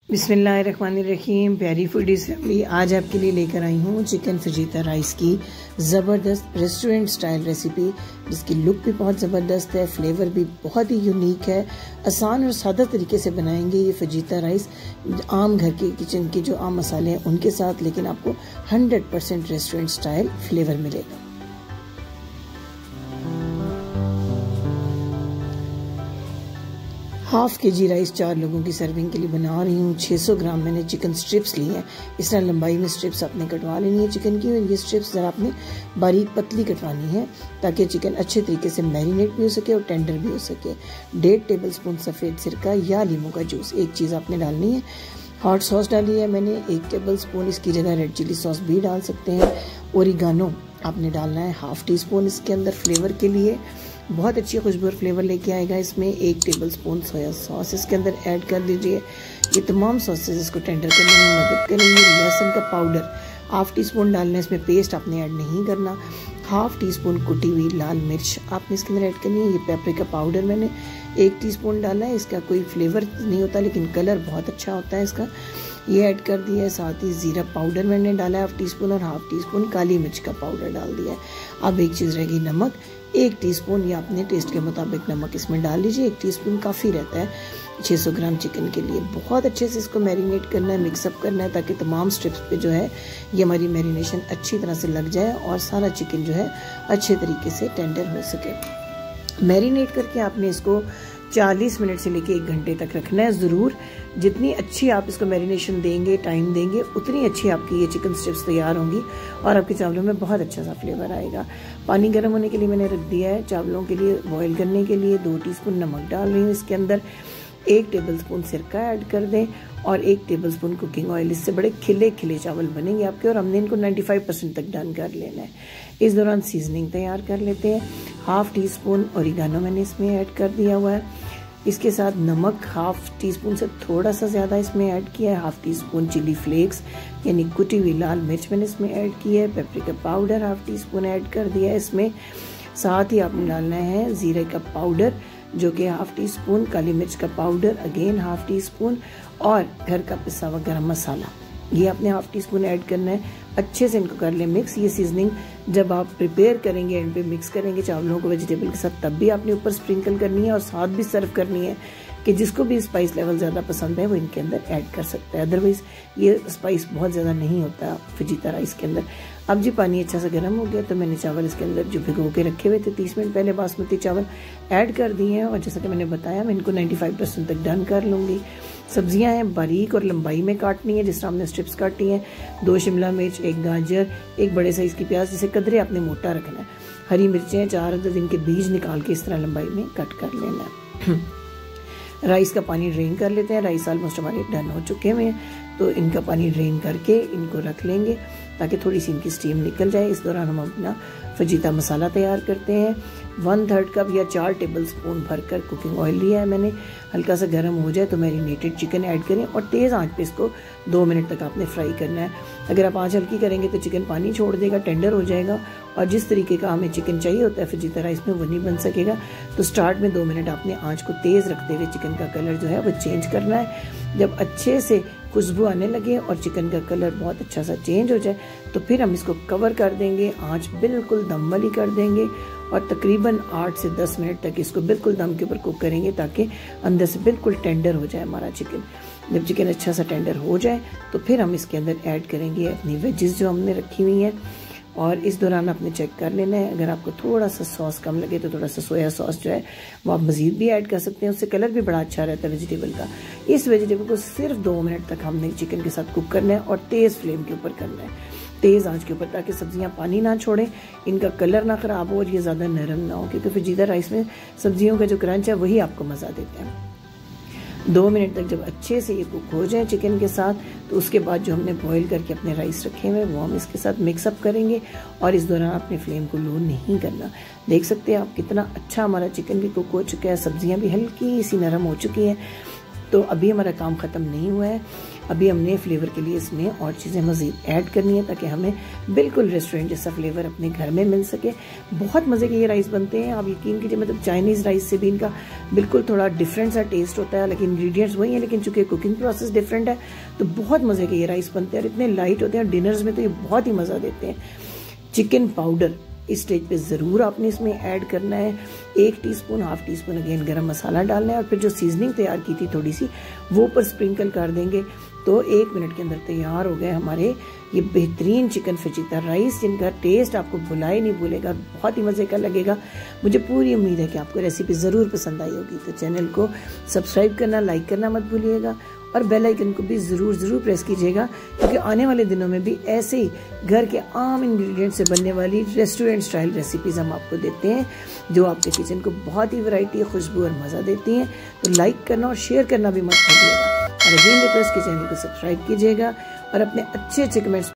बिस्मिल्लाहिर्रहमानिर्रहीम। प्यारी foodies family, आज आपके लिए लेकर आई हूँ चिकन फजीता राइस की ज़बरदस्त रेस्टोरेंट स्टाइल रेसिपी, जिसकी लुक भी बहुत ज़बरदस्त है, फ्लेवर भी बहुत ही यूनिक है। आसान और सादा तरीके से बनाएंगे ये फजीता राइस आम घर के किचन के जो आम मसाले हैं उनके साथ, लेकिन आपको 100% रेस्टोरेंट स्टाइल फ्लेवर मिलेगा। हाफ के जी राइस 4 लोगों की सर्विंग के लिए बना रही हूँ। 600 ग्राम मैंने चिकन स्ट्रिप्स ली हैं। इस तरह लंबाई में स्ट्रिप्स आपने कटवा लेनी है चिकन की, और ये स्ट्रिप्स ज़रा आपने बारीक पतली कटवानी है ताकि चिकन अच्छे तरीके से मैरिनेट भी हो सके और टेंडर भी हो सके। 1.5 टेबलस्पून सफ़ेद सिरका या लीमू का जूस, एक चीज़ आपने डालनी है। हॉट सॉस डाली है मैंने 1 टेबलस्पून, इसकी जगह रेड चिली सॉस भी डाल सकते हैं। ओरिगानो आपने डालना है 1/2 टीस्पून इसके अंदर फ्लेवर के लिए, बहुत अच्छी खुशबू और फ्लेवर लेके आएगा। इसमें 1 टेबलस्पून सोया सॉस इसके अंदर ऐड कर दीजिए। ये तमाम सॉसेस इसको टेंडर करने में मदद करेंगे। लहसुन का पाउडर 1/2 टीस्पून डालना है, इसमें पेस्ट आपने ऐड नहीं करना। 1/2 टीस्पून कुटी हुई लाल मिर्च आपने इसके अंदर ऐड करनी है। ये पेपरिका पाउडर मैंने 1 टीस्पून डाला है। इसका कोई फ्लेवर नहीं होता लेकिन कलर बहुत अच्छा होता है इसका, ये ऐड कर दिया है। साथ ही ज़ीरा पाउडर मैंने डाला है 1/2 टीस्पून, और 1/2 टीस्पून काली मिर्च का पाउडर डाल दिया है। अब एक चीज़ रहेगी नमक, 1 टीस्पून या अपने टेस्ट के मुताबिक नमक इसमें डाल लीजिए। 1 टीस्पून काफ़ी रहता है 600 ग्राम चिकन के लिए। बहुत अच्छे से इसको मैरिनेट करना है, मिक्सअप करना है, ताकि तमाम स्ट्रिप्स पे जो है ये हमारी मैरिनेशन अच्छी तरह से लग जाए और सारा चिकन जो है अच्छे तरीके से टेंडर हो सके। मैरिनेट करके आपने इसको 40 मिनट से लेके 1 घंटे तक रखना है ज़रूर। जितनी अच्छी आप इसको मैरिनेशन देंगे, टाइम देंगे, उतनी अच्छी आपकी ये चिकन स्ट्रिप्स तैयार होंगी और आपके चावलों में बहुत अच्छा सा फ्लेवर आएगा। पानी गर्म होने के लिए मैंने रख दिया है। चावलों के लिए बॉईल करने के लिए 2 टीस्पून नमक डाल रही हूँ इसके अंदर। 1 टेबलस्पून सिरका ऐड कर दें और 1 टेबलस्पून कुकिंग ऑयल। इससे बड़े खिले खिले चावल बनेंगे आपके, और हमने इनको 95% तक डन कर लेना है। इस दौरान सीजनिंग तैयार कर लेते हैं। 1/2 टीस्पून ओरिगानो मैंने इसमें ऐड कर दिया हुआ है। इसके साथ नमक 1/2 टीस्पून से थोड़ा सा ज़्यादा इसमें ऐड किया है। 1/2 टीस्पून चिली फ्लेक्स यानी कुटी हुई लाल मिर्च मैंने इसमें ऐड की है। पेपरिका पाउडर 1/2 टीस्पून ऐड कर दिया है इसमें। साथ ही आपने डालना है ज़ीरे का पाउडर जो कि 1/2 टीस्पून, काली मिर्च का पाउडर अगेन 1/2 टीस्पून, और घर का पिसा हुआ गरम मसाला ये आपने 1/2 टीस्पून ऐड करना है। अच्छे से इनको कर लें मिक्स। ये सीजनिंग जब आप प्रिपेयर करेंगे, एंड पे मिक्स करेंगे चावलों को वेजिटेबल के साथ, तब भी आपने ऊपर स्प्रिंकल करनी है और साथ भी सर्व करनी है कि जिसको भी स्पाइस लेवल ज़्यादा पसंद है वो इनके अंदर ऐड कर सकता है। अदरवाइज़ ये स्पाइस बहुत ज़्यादा नहीं होता फजीता राइस के अंदर। अब जी पानी अच्छा सा गर्म हो गया तो मैंने चावल इसके अंदर जो भिगो के रखे हुए थे 30 मिनट पहले बासमती चावल ऐड कर दिए हैं, और जैसा कि मैंने बताया मैं इनको 95% तक डन कर लूँगी। सब्जियां हैं बारीक और लंबाई में काटनी है, जिस तरह हमने स्ट्रिप्स काटी हैं। 2 शिमला मिर्च, 1 गाजर, 1 बड़े साइज़ की प्याज, जिसे कदरे आपने मोटा रखना है। हरी मिर्चें 4 अदद, इनके बीज निकाल के इस तरह लंबाई में कट कर लेना है। राइस का पानी ड्रेन कर लेते हैं। राइस ऑलमोस्ट हमारे डन हो चुके हुए हैं, तो इनका पानी ड्रेन करके इनको रख लेंगे ताकि थोड़ी सी इनकी स्टीम निकल जाए। इस दौरान हम अपना फजीता मसाला तैयार करते हैं। 1/3 कप या 4 टेबलस्पून भरकर कुकिंग ऑयल लिया है मैंने। हल्का सा गर्म हो जाए तो मैरिनेटेड चिकन ऐड करें और तेज़ आंच पे इसको 2 मिनट तक आपने फ्राई करना है। अगर आप आंच हल्की करेंगे तो चिकन पानी छोड़ देगा, टेंडर हो जाएगा, और जिस तरीके का हमें चिकन चाहिए होता है फजीता राइस में वो नहीं बन सकेगा। तो स्टार्ट में 2 मिनट आपने आंच को तेज़ रखते हुए चिकन का कलर जो है वो चेंज करना है। जब अच्छे से खुशबू आने लगे और चिकन का कलर बहुत अच्छा सा चेंज हो जाए तो फिर हम इसको कवर कर देंगे। आंच बिल्कुल दम वाली कर देंगे और तकरीबन 8 से 10 मिनट तक इसको बिल्कुल दम के ऊपर कुक करेंगे ताकि अंदर से बिल्कुल टेंडर हो जाए हमारा चिकन। जब चिकन अच्छा सा टेंडर हो जाए तो फिर हम इसके अंदर ऐड करेंगे अपनी वेजेस जो हमने रखी हुई हैं, और इस दौरान आपने चेक कर लेना है। अगर आपको थोड़ा सा सॉस कम लगे तो थोड़ा सा सोया सॉस जो है वो आप मज़ीद भी ऐड कर सकते हैं, उससे कलर भी बड़ा अच्छा रहता है वेजिटेबल का। इस वेजिटेबल को सिर्फ 2 मिनट तक हमने चिकन के साथ कुक करना है और तेज़ फ्लेम के ऊपर करना है, तेज़ आंच के ऊपर, ताकि सब्जियां पानी ना छोड़ें, इनका कलर ना ख़राब हो और ये ज़्यादा नरम ना हो, क्योंकि फजीता राइस में सब्जियों का जो क्रंच है वही आपको मज़ा देता है। 2 मिनट तक जब अच्छे से ये कुक हो जाए चिकन के साथ, तो उसके बाद जो हमने बॉईल करके अपने राइस रखे हुए वो हम इसके साथ मिक्सअप करेंगे, और इस दौरान अपने फ्लेम को लो नहीं करना। देख सकते हैं आप कितना अच्छा हमारा चिकन भी कुक हो चुका है, सब्जियां भी हल्की सी नरम हो चुकी हैं। तो अभी हमारा काम ख़त्म नहीं हुआ है, अभी हमने फ्लेवर के लिए इसमें और चीज़ें मज़ीद ऐड करनी है ताकि हमें बिल्कुल रेस्टोरेंट जैसा फ्लेवर अपने घर में मिल सके। बहुत मज़े के ये राइस बनते हैं, आप यकीन कीजिए, मतलब चाइनीज़ राइस से भी इनका बिल्कुल थोड़ा डिफरेंट सा टेस्ट होता है, लेकिन इंग्रेडिएंट्स वही हैं, लेकिन चूँकि कुकिंग प्रोसेस डिफरेंट है तो बहुत मज़े के ये राइस बनते हैं और इतने लाइट होते हैं, डिनर्स में तो ये बहुत ही मज़ा देते हैं। चिकन पाउडर इस स्टेज पे ज़रूर आपने इसमें ऐड करना है, 1 teaspoon, half tea spoon again गरम मसाला डालना है और फिर जो सीजनिंग तैयार की थी थोड़ी सी वो ऊपर स्प्रिंकल कर देंगे। तो 1 मिनट के अंदर तैयार हो गए हमारे ये बेहतरीन चिकन फजीता राइस, जिनका टेस्ट आपको भुला ही नहीं भूलेगा, बहुत ही मज़े का लगेगा। मुझे पूरी उम्मीद है कि आपको रेसिपी ज़रूर पसंद आई होगी। तो चैनल को सब्सक्राइब करना, लाइक करना मत भूलिएगा और बेल आइकन को भी ज़रूर प्रेस कीजिएगा, क्योंकि आने वाले दिनों में भी ऐसे ही घर के आम इंग्रेडिएंट से बनने वाली रेस्टोरेंट स्टाइल रेसिपीज़ हम आपको देते हैं, जो आपके किचन को बहुत ही वैरायटी, खुशबू और मज़ा देती हैं। तो लाइक करना और शेयर करना भी मत भूलिएगा और अगेन रिक्वेस्ट कि चैनल को सब्सक्राइब कीजिएगा और अपने अच्छे कमेंट्स